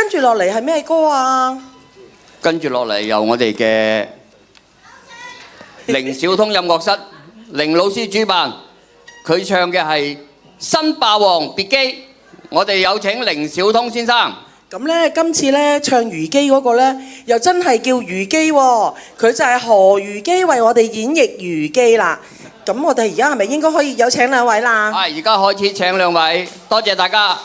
跟住落嚟係咩歌啊？跟住落嚟由我哋嘅凌小通音樂室凌老師主辦，佢唱嘅係《新霸王別姬》，我哋有請凌小通先生。咁咧，今次咧唱虞姬嗰個咧，又真係叫虞姬喎，佢就係何虞姬為我哋演繹虞姬啦。咁我哋而家係咪應該可以有請兩位啦？係，而家開始請兩位，多謝大家。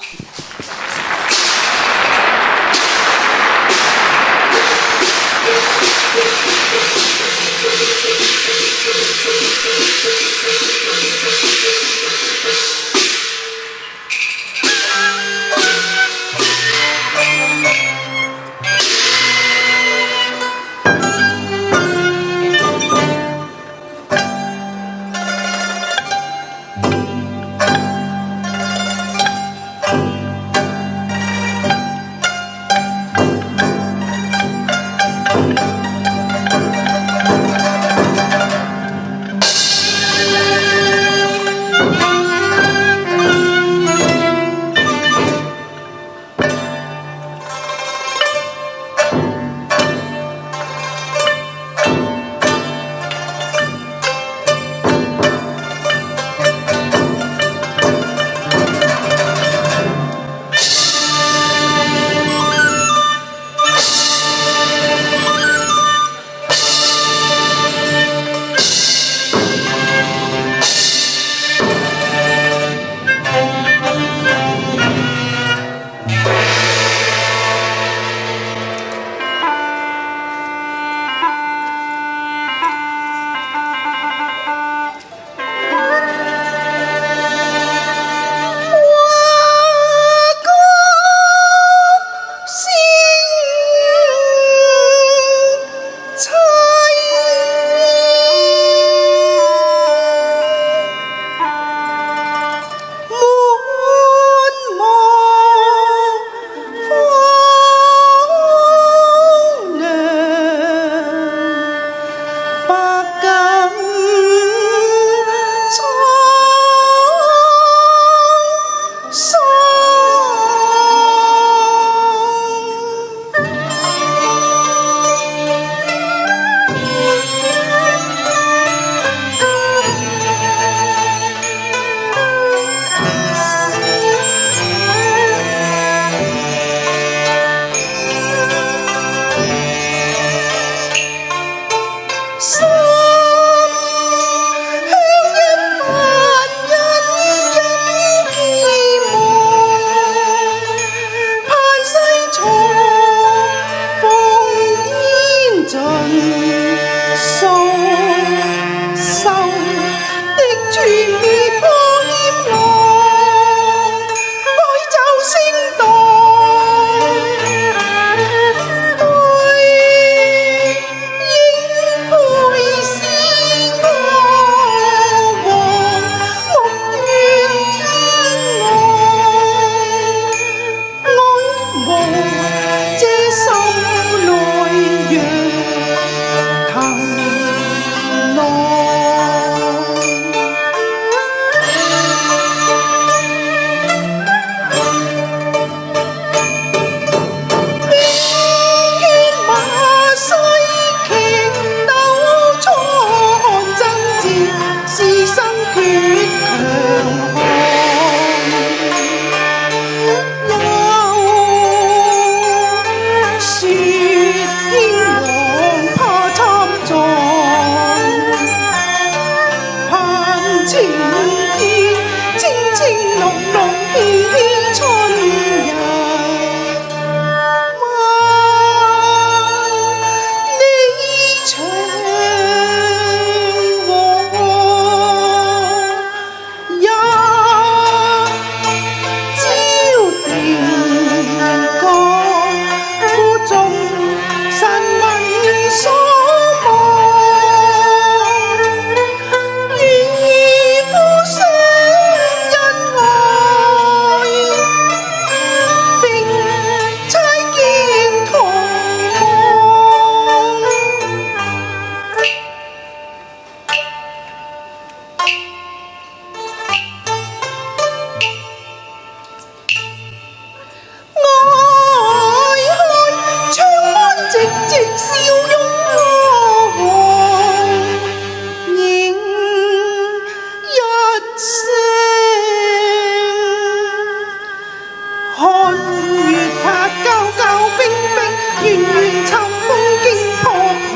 月拍皎皎冰冰，圓圓尋風驚破片。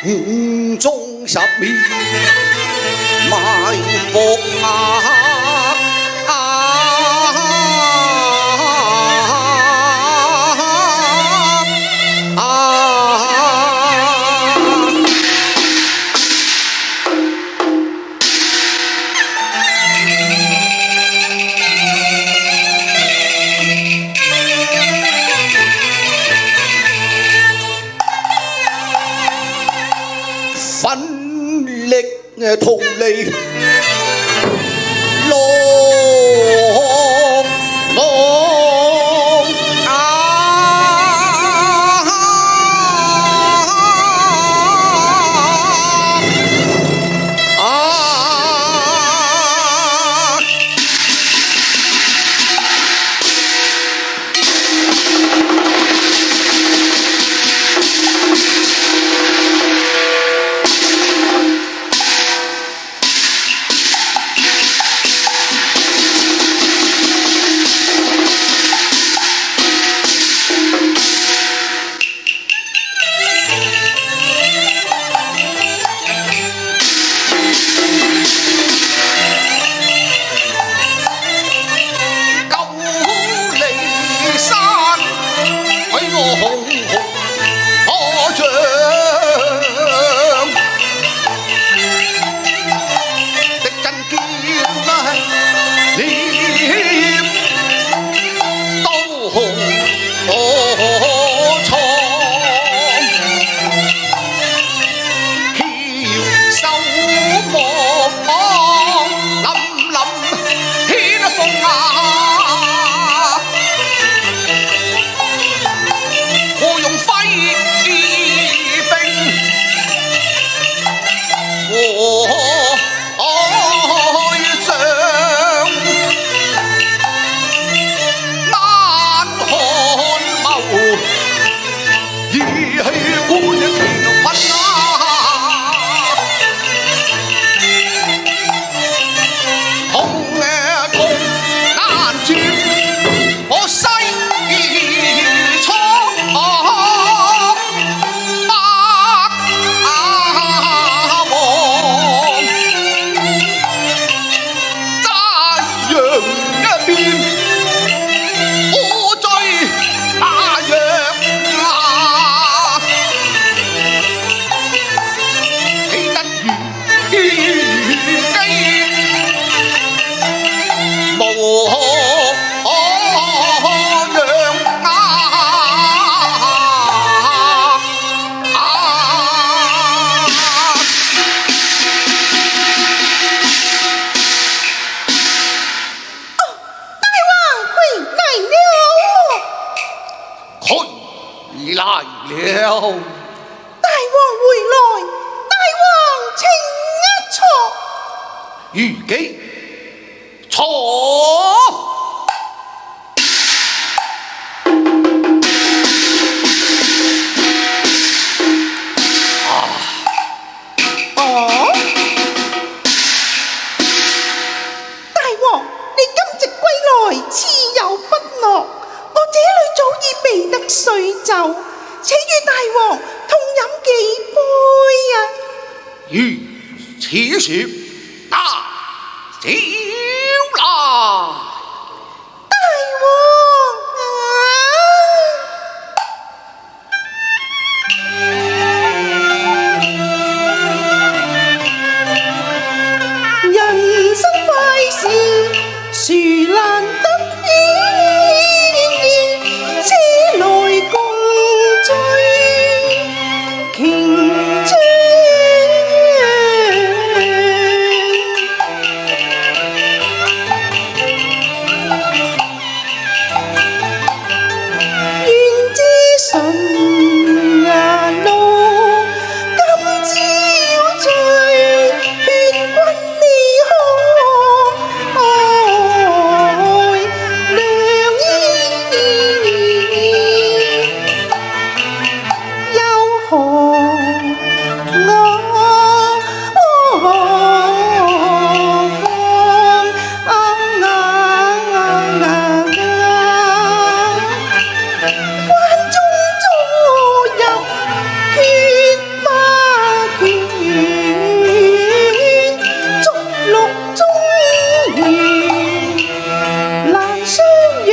五中十面埋伏奮力逃離浪大王回來，大王請一坐。虞姬坐。哦，此時大小啦。大王啊！人生快事，殊難得此來共醉瓊漿。願知順啊路，今朝醉，勸君你可愛良醫，又何關中早入決花拳，逐鹿中原難相約。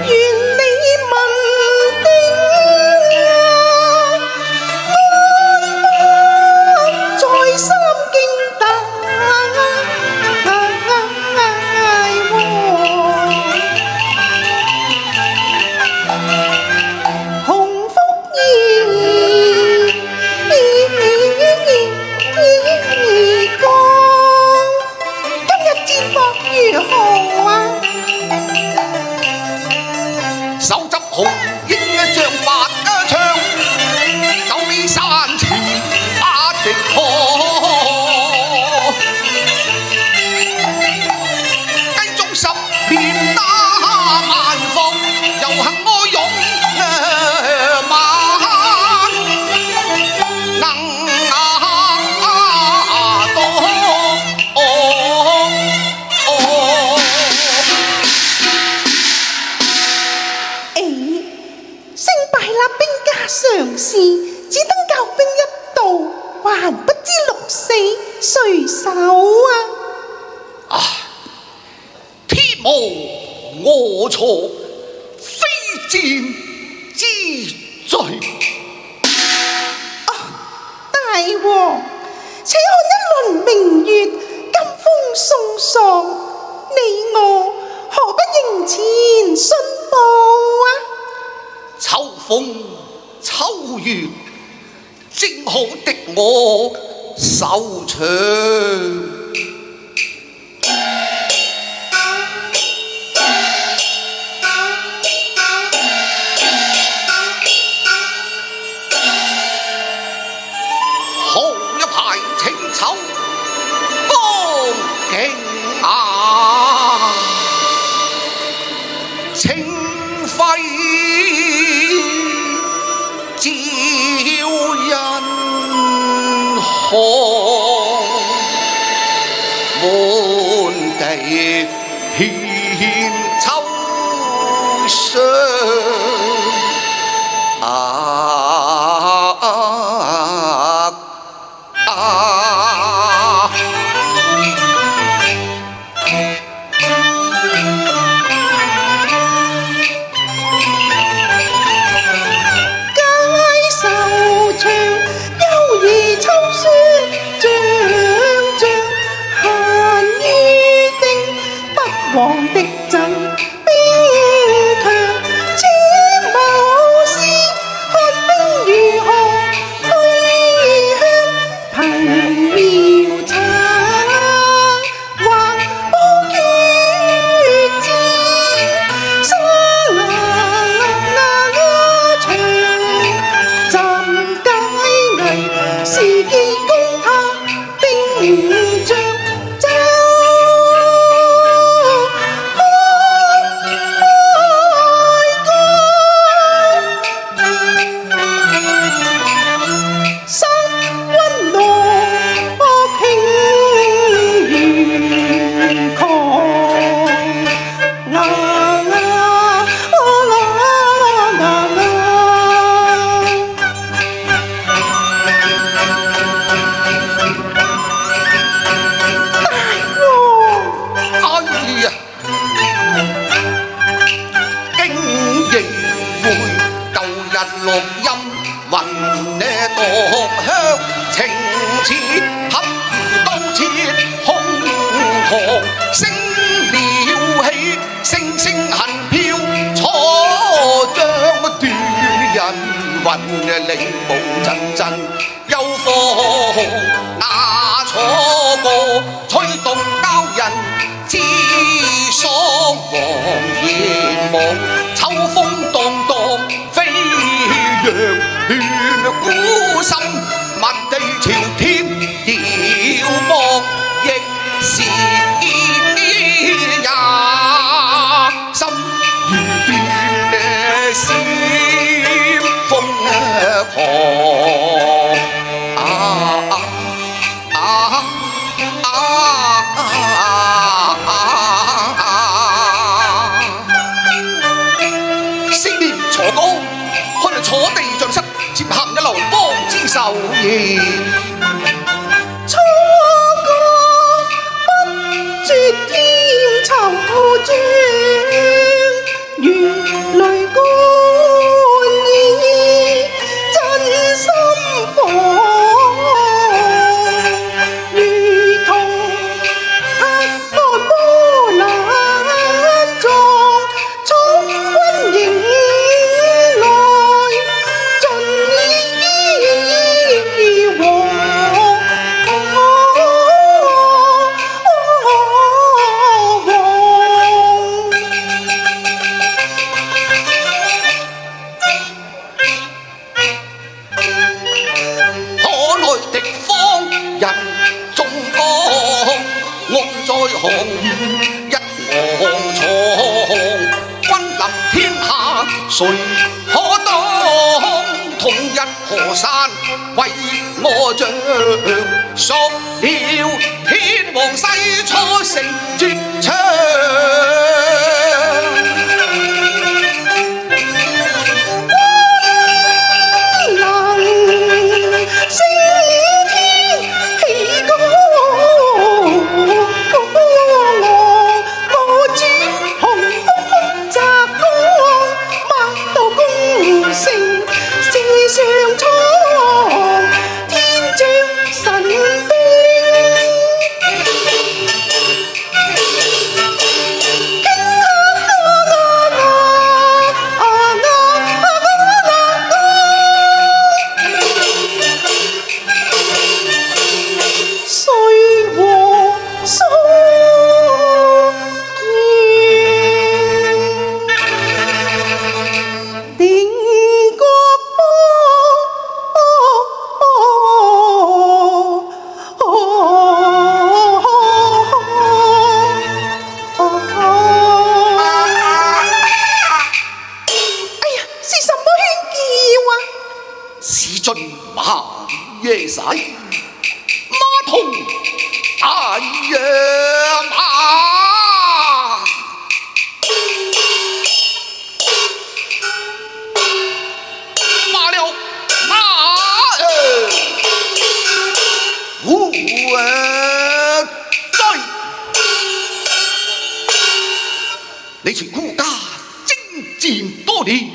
願你問定安在三京大王，洪福光，今日戰況如何啊？手執紅纓仗法槍，手比山前把敵破。雞中十面打萬伏，遊行我勇馬能勝敗立兵家常事，只等教兵一到，還不知鹿死誰手啊！天無我錯，非戰之罪。大王，且看一輪明月，金風送爽，你我何不迎前信報啊？秋風秋月，正好的我收場。紅一排青草光景啊，清輝照人看，滿地遍秋霜。王的陣錄音雲呢蕩香，情切合刀切胸膛，升了氣，聲聲恨飄，錯將斷人魂靈夢陣陣，又逢那錯過，吹動交人知爽黃葉夢，秋風蕩蕩飛揚，亂鼓心，密地朝天遙望，亦是也心如斷閃風狂。星年鋤高，看來坐地盡失，接下一流幫之手耶。錯過不絕天酬轉，如淚貫耳，真心火，如同黑暗波瀾撞，衝昏影來，盡依往。可來敵方人眾多，安在行於一昂藏，君臨天下誰可當？統一河山為我將，塑了天王西初成絕唱。是盡馬夜使馬童大野馬，馬了馬追，你全孤家征戰多年，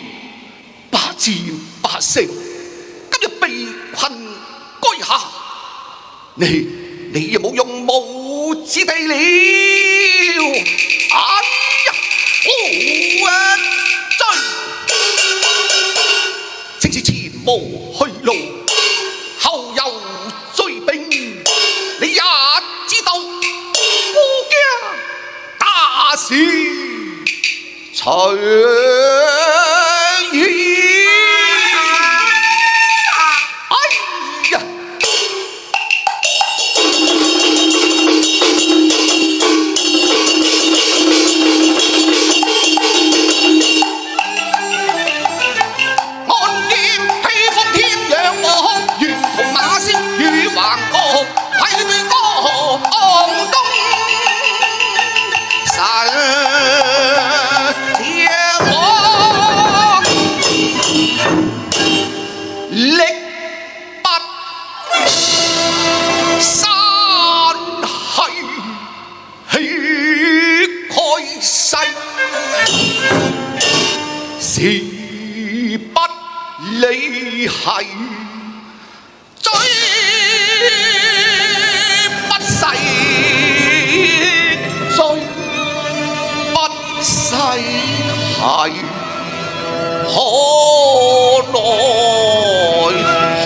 百戰百勝。被困居下，你又冇用武之地了。哎呀，追，正是前無去路，後有追兵，你也知道孤家大事隨意。是不你係最不世，最不世係可奈何？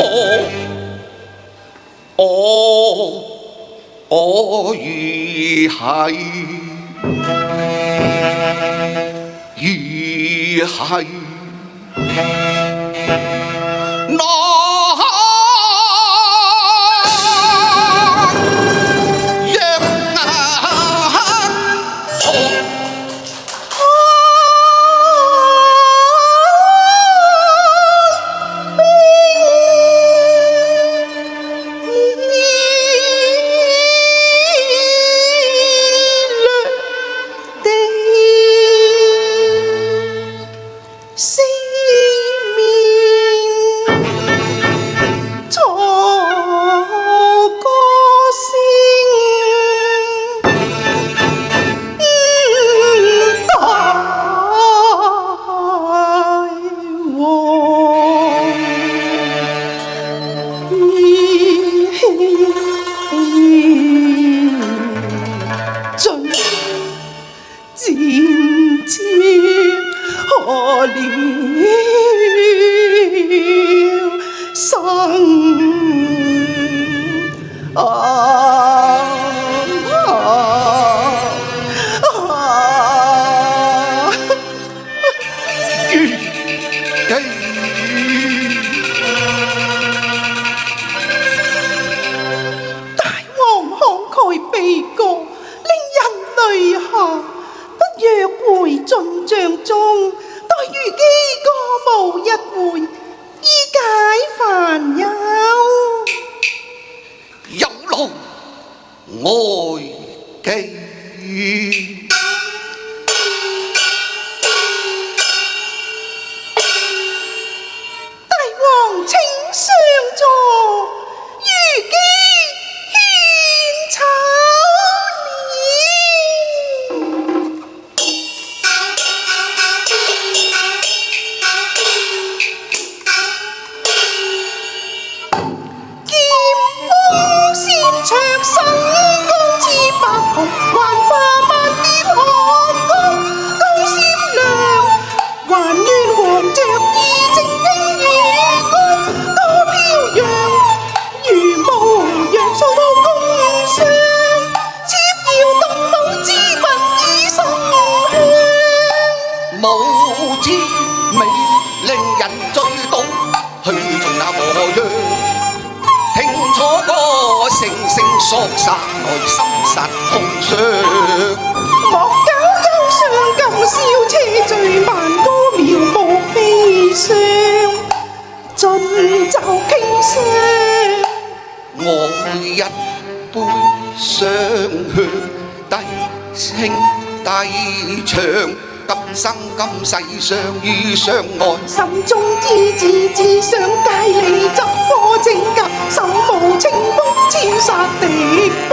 我如係那今世相遇相愛，心中只想帶你走過情格，手無情風千殺敵方。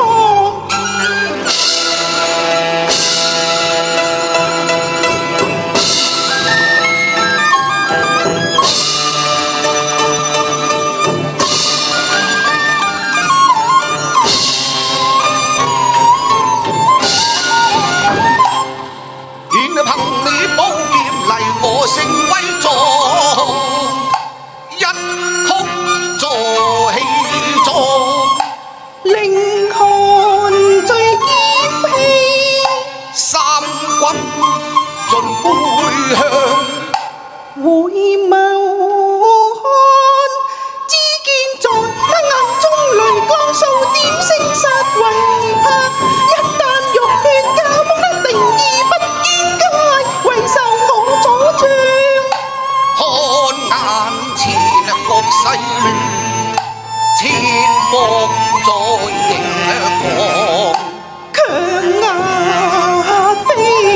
回眸看，只見在他眼中淚光數點聲殺為怕。一旦欲勸家風的定義不見解，為受我阻障。看眼前國勢亂，切莫再凝望，強壓悲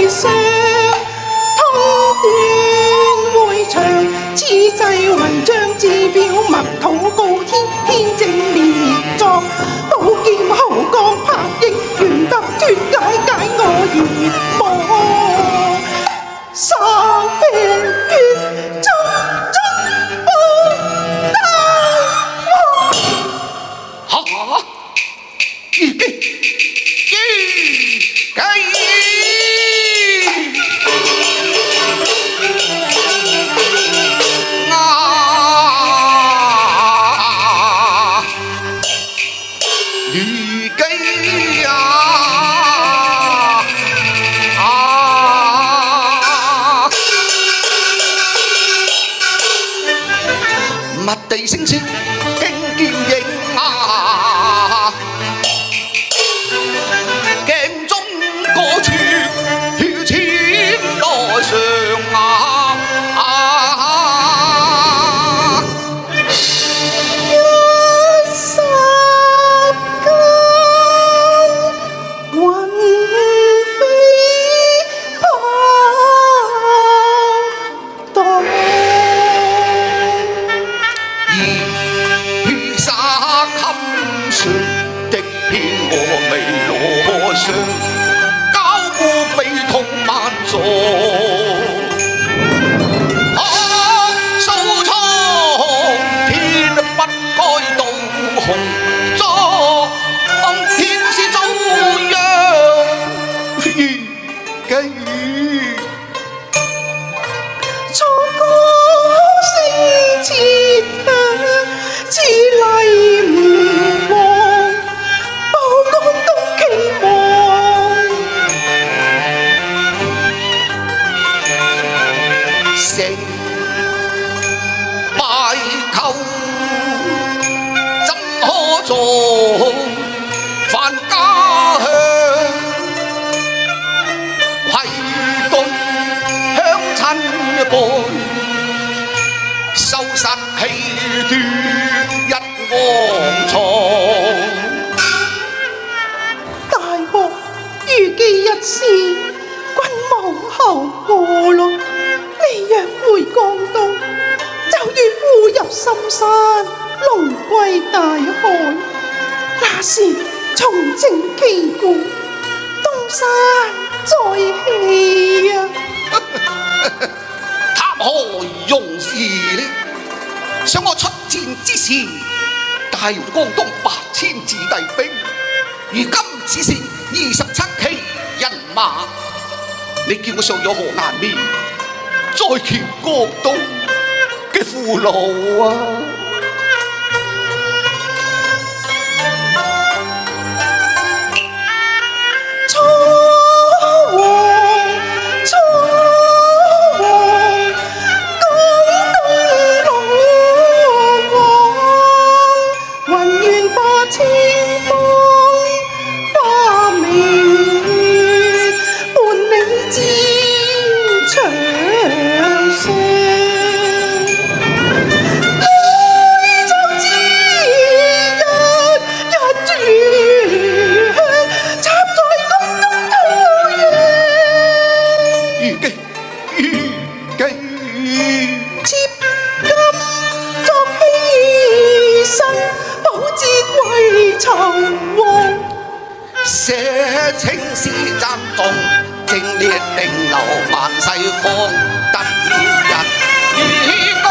傷。此世雲章自表墨土高天，天正烈壯，寶劍後光拍翼，願得脫解我熱望，灑血中地聲聲驚劍影啊！鏡中嗰處血濺來上啊！交顧悲痛萬座，數蒼天不該到紅妝，天是遭殃如雞。錯過星切似麗唔忘，報國都期望。成敗寇怎可做？返家鄉攜共鄉親輩，收拾氣斷一甕床。大禍虞姬一事，君無後過路。你若回江東，就如呼入深山，龍歸大海。那時重整旗鼓，東山再起啊！談何容易呢？想我出戰之時，帶江東8000子弟兵，如今只剩27騎人馬，你叫我上咗河南面，再鉗江東嘅父老啊！寫青史讚頌，正烈定流萬世芳，特別人與公